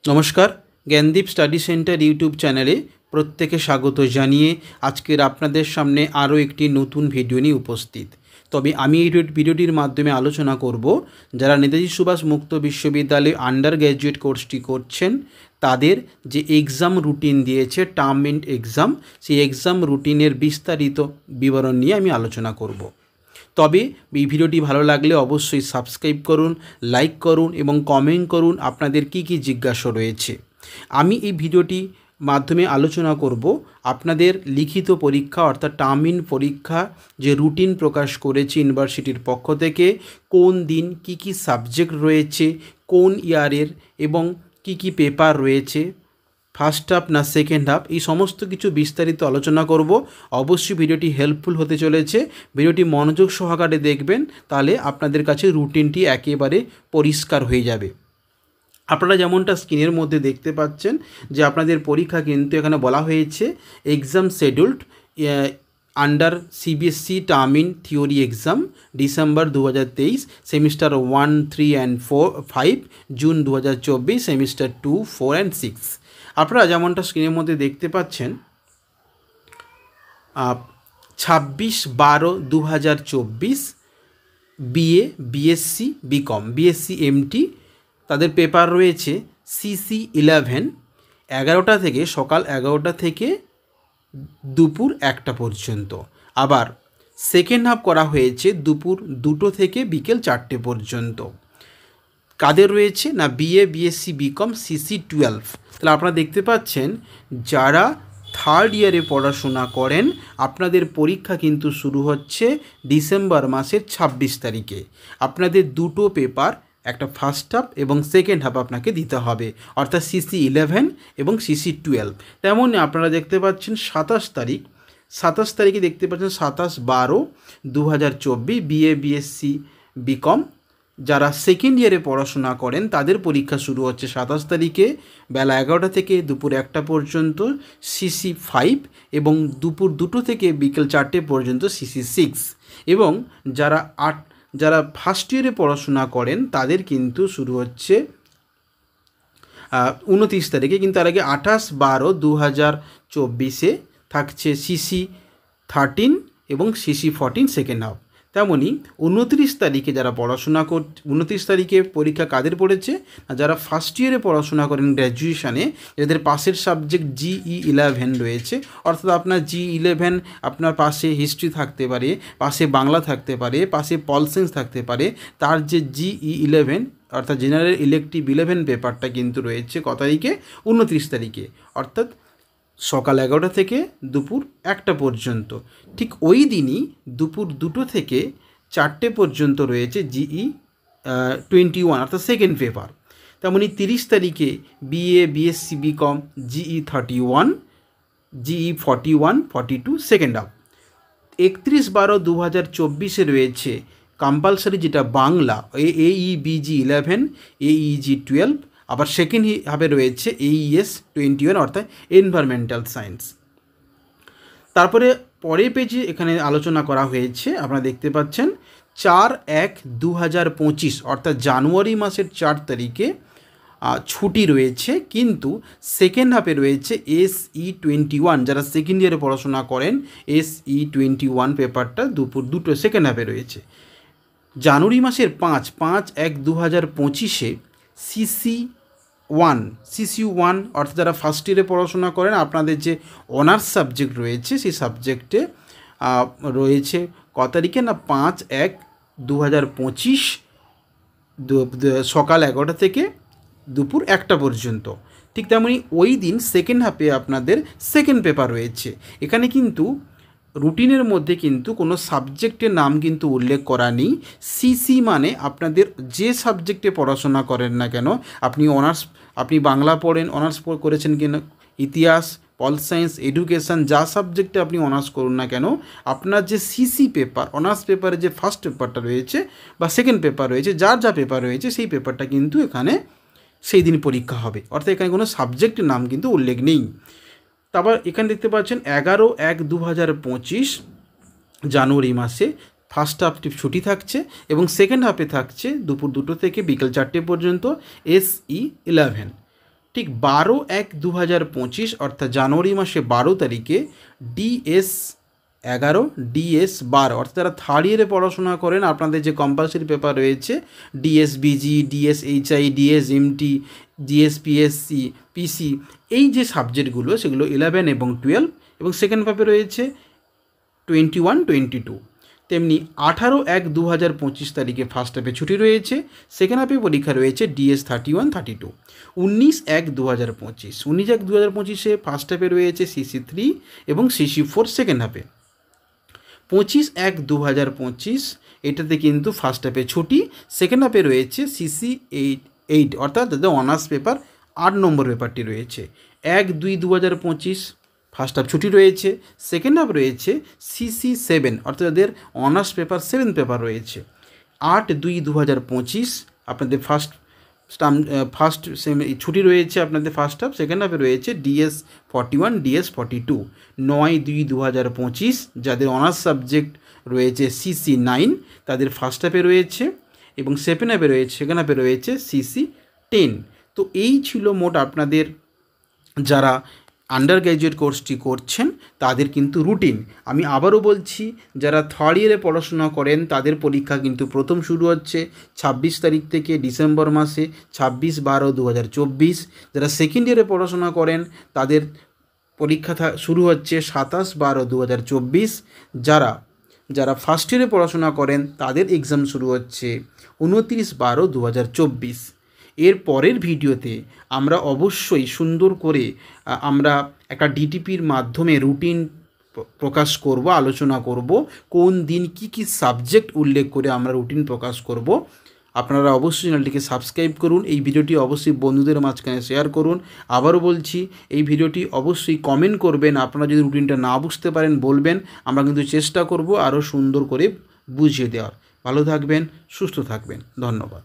নমস্কার, Gyandeep study centre YouTube চ্যানেলে প্রত্যেকে স্বাগত জানিয়ে আজকের আপনাদের সামনে আরও একটি নতুন ভিডিও নিয়ে উপস্থিত। তবে আমি এই ভিডিওটির মাধ্যমে আলোচনা করব যারা নেতাজি সুভাষ মুক্ত বিশ্ববিদ্যালয়ে আন্ডার গ্র্যাজুয়েট কোর্সটি করছেন তাদের যে এক্সাম রুটিন দিয়েছে টার্ম এন্ড এক্সাম, সেই এক্সাম রুটিনের বিস্তারিত বিবরণ নিয়ে আমি আলোচনা করব। তবে এই ভিডিওটি ভালো লাগলে অবশ্যই সাবস্ক্রাইব করুন, লাইক করুন এবং কমেন্ট করুন আপনাদের কি কি জিজ্ঞাসা রয়েছে। আমি এই ভিডিওটি মাধ্যমে আলোচনা করব আপনাদের লিখিত পরীক্ষা অর্থাৎ টার্মিন পরীক্ষা যে রুটিন প্রকাশ করেছে ইউনিভার্সিটির পক্ষ থেকে, কোন দিন কি কি সাবজেক্ট রয়েছে, কোন ইয়ারের এবং কি কি পেপার রয়েছে, ফার্স্ট হাফ না সেকেন্ড হাফ, এই সমস্ত কিছু বিস্তারিত আলোচনা করব। অবশ্যই ভিডিওটি হেল্পফুল হতে চলেছে, ভিডিওটি মনোযোগ সহকারে দেখবেন, তাহলে আপনাদের কাছে রুটিনটি একেবারে পরিষ্কার হয়ে যাবে। আপনারা যেমনটা স্ক্রিনের মধ্যে দেখতে পাচ্ছেন যে আপনাদের পরীক্ষা কিন্তু এখানে বলা হয়েছে exam scheduled under CBSE Termin theory exam December 2023, semester 1, 3 and 5, June 2024, semester 2, 4 and 6। আপনারা যেমনটা স্ক্রিনের মধ্যে দেখতে পাচ্ছেন 26/12/2024 BA, BSc, BCom, BSc MT তাদের পেপার রয়েছে সিসি 11 11টা থেকে সকাল 11টা থেকে দুপুর 1টা পর্যন্ত। আবার সেকেন্ড হাফ করা হয়েছে দুপুর 2টো থেকে বিকেল 4টে পর্যন্ত। কাদের রয়েছে না বিএ, বিএসসি, বিকম, সিসি 12। তাহলে আপনারা দেখতে পাচ্ছেন যারা থার্ড ইয়ারে পড়াশোনা করেন আপনাদের পরীক্ষা কিন্তু শুরু হচ্ছে ডিসেম্বর মাসের 26 তারিখে। আপনাদের দুটো পেপার, একটা ফার্স্ট হাফ এবং সেকেন্ড হাফ আপনাকে দিতে হবে, অর্থাৎ সিসি 11 এবং সিসি 12। তেমন আপনারা দেখতে পাচ্ছেন 27 তারিখে দেখতে পাচ্ছেন 27/12/2024 বিএ, বিএসসি, বিকম যারা সেকেন্ড ইয়ারে পড়াশোনা করেন তাদের পরীক্ষা শুরু হচ্ছে 27 তারিখে বেলা 11টা থেকে দুপুর 1টা পর্যন্ত সিসি 5 এবং দুপুর 2টো থেকে বিকেল 4টে পর্যন্ত সিসি 6। এবং যারা ফার্স্ট ইয়ারে পড়াশোনা করেন তাদের কিন্তু শুরু হচ্ছে 29 তারিখে, কিন্তু তার আগে 28/12/2024 থাকছে সিসি 13 এবং সিসি 14 সেকেন্ড হাফ। তেমনই 29 তারিখে যারা পড়াশোনা 29 তারিখে পরীক্ষা কাদের পড়েছে না যারা ফার্স্ট ইয়ারে পড়াশোনা করেন গ্র্যাজুয়েশানে, যাদের পাশের সাবজেক্ট জিই 11 রয়েছে, অর্থাৎ আপনার G11 আপনার পাশে হিস্ট্রি থাকতে পারে, পাশে বাংলা থাকতে পারে, পাশে পল সায়েন্স থাকতে পারে, তার যে জিই 11 অর্থাৎ জেনারেল ইলেকটিভ 11 পেপারটা কিন্তু রয়েছে কত তারিখে 29 তারিখে, অর্থাৎ সকাল 11টা থেকে দুপুর 1টা পর্যন্ত। ঠিক ওই দিনই দুপুর 2টো থেকে 4টে পর্যন্ত রয়েছে জিই 21 অর্থাৎ সেকেন্ড পেপার। তেমনি 30 তারিখে BA, BSc, BCom GE 31, GE 41, 42 second half. 31/12/2024 রয়েছে কম্পালসারি যেটা বাংলা AEBG 11, AEG 12, আবার সেকেন্ড হাফে রয়েছে AES 21 অর্থাৎ এনভায়রনমেন্টাল সায়েন্স। তারপরে পরের পেজে এখানে আলোচনা করা হয়েছে, আপনারা দেখতে পাচ্ছেন 4/1/2025 অর্থাৎ জানুয়ারি মাসের 4 তারিখে ছুটি রয়েছে, কিন্তু সেকেন্ড হাফে রয়েছে SE 21। যারা সেকেন্ড ইয়ারে পড়াশোনা করেন SE 21 পেপারটা দুপুর 2টো সেকেন্ড হাফে রয়েছে। জানুয়ারি মাসের 5/1/2025 সিসি 1 অর্থাৎ যারা ফার্স্ট ইয়ারে পড়াশোনা করেন আপনাদের যে অনার্স সাবজেক্ট রয়েছে সেই সাবজেক্টে রয়েছে কত তারিখে না 5/1/2025 সকাল 11টা থেকে দুপুর 1টা পর্যন্ত। ঠিক তেমনি ওই দিন সেকেন্ড হাফে আপনাদের সেকেন্ড পেপার রয়েছে। এখানে কিন্তু রুটিনের মধ্যে কিন্তু কোনো সাবজেক্টের নাম কিন্তু উল্লেখ করা নেই। সিসি মানে আপনাদের যে সাবজেক্টে পড়াশোনা করেন না কেন, আপনি বাংলা পড়েন, অনার্স করেছেন কিনা, ইতিহাস, পল সায়েন্স, এডুকেশান, যা সাবজেক্টে আপনি অনার্স করুন না কেন, আপনার যে সিসি পেপার অনার্স পেপারে যে ফার্স্ট পেপারটা রয়েছে বা সেকেন্ড পেপার রয়েছে, যার যা পেপার রয়েছে সেই পেপারটা কিন্তু এখানে সেই দিন পরীক্ষা হবে, অর্থাৎ এখানে কোনো সাবজেক্টের নাম কিন্তু উল্লেখ নেই। তারপর এখানে দেখতে পাচ্ছেন 11/1/2025 জানুয়ারি মাসে ফার্স্ট হাফটি ছুটি থাকছে এবং সেকেন্ড হাফে থাকছে দুপুর 2টো থেকে বিকেল 4টে পর্যন্ত SE 11। ঠিক 12/1/2025 অর্থাৎ জানুয়ারি মাসে 12 তারিখে DS11, DS12 অর্থাৎ যারা থার্ড ইয়ারে পড়াশোনা করেন আপনাদের যে কম্পালসারি পেপার রয়েছে DSBG, DSHI, DSMT, DSPSC, PC, এই যে সাবজেক্টগুলো সেগুলো 11 এবং 12 এবং সেকেন্ড পেপারে রয়েছে 21, 22। তেমনি 18/1/2025 তারিখে ফার্স্ট হাফে ছুটি রয়েছে, সেকেন্ড হাফে পরীক্ষা রয়েছে DS31, 32। 19/1/2025, 19/1/2025-এ ফার্স্ট হাফে রয়েছে CC3 এবং CC4 সেকেন্ড হাফে। 25/1/2025 এটাতে কিন্তু ফার্স্ট হাফে ছুটি, সেকেন্ড হাফে রয়েছে CC8 অর্থাৎ যাদের অনার্স পেপার 8 নম্বর পেপারটি রয়েছে। 1/2/2025 ফার্স্ট হাফ ছুটি রয়েছে, সেকেন্ড হাফ রয়েছে CC7 অর্থাৎ যাদের অনার্স পেপার 7 পেপার রয়েছে। 8/2/2025 আপনাদের ফার্স্ট ছুটি রয়েছে আপনাদের ফার্স্ট হাফ, সেকেন্ড হাফে রয়েছে DS41, DS42। 9/2/2025 যাদের অনার্স সাবজেক্ট রয়েছে CC9 তাদের ফার্স্ট হাফে রয়েছে এবং সেকেন্ড হাফে রয়েছে CC10। তো এই ছিল মোট আপনাদের যারা আন্ডার গ্র্যাজুয়েট কোর্সটি করছেন তাদের কিন্তু রুটিন। আমি আবারও বলছি, যারা থার্ড ইয়ারে পড়াশোনা করেন তাদের পরীক্ষা কিন্তু প্রথম শুরু হচ্ছে 26 তারিখ থেকে ডিসেম্বর মাসে, 26/12/2024। যারা সেকেন্ড ইয়ারে পড়াশোনা করেন তাদের পরীক্ষা শুরু হচ্ছে 27/12/2024। যারা ফার্স্ট ইয়ারে পড়াশোনা করেন তাদের এক্সাম শুরু হচ্ছে 29/12/2024। এর পরের ভিডিওতে আমরা অবশ্যই সুন্দর করে আমরা একটা ডিটিপির মাধ্যমে রুটিন প্রকাশ করব, আলোচনা করব কোন দিন কি কি সাবজেক্ট উল্লেখ করে আমরা রুটিন প্রকাশ করব। আপনারা অবশ্যই চ্যানেলটিকে সাবস্ক্রাইব করুন, এই ভিডিওটি অবশ্যই বন্ধুদের মাঝখানে শেয়ার করুন। আবারও বলছি, এই ভিডিওটি অবশ্যই কমেন্ট করবেন, আপনারা যদি রুটিনটা না বুঝতে পারেন বলবেন, আমরা কিন্তু চেষ্টা করব আরও সুন্দর করে বুঝিয়ে দেওয়ার। ভালো থাকবেন, সুস্থ থাকবেন, ধন্যবাদ।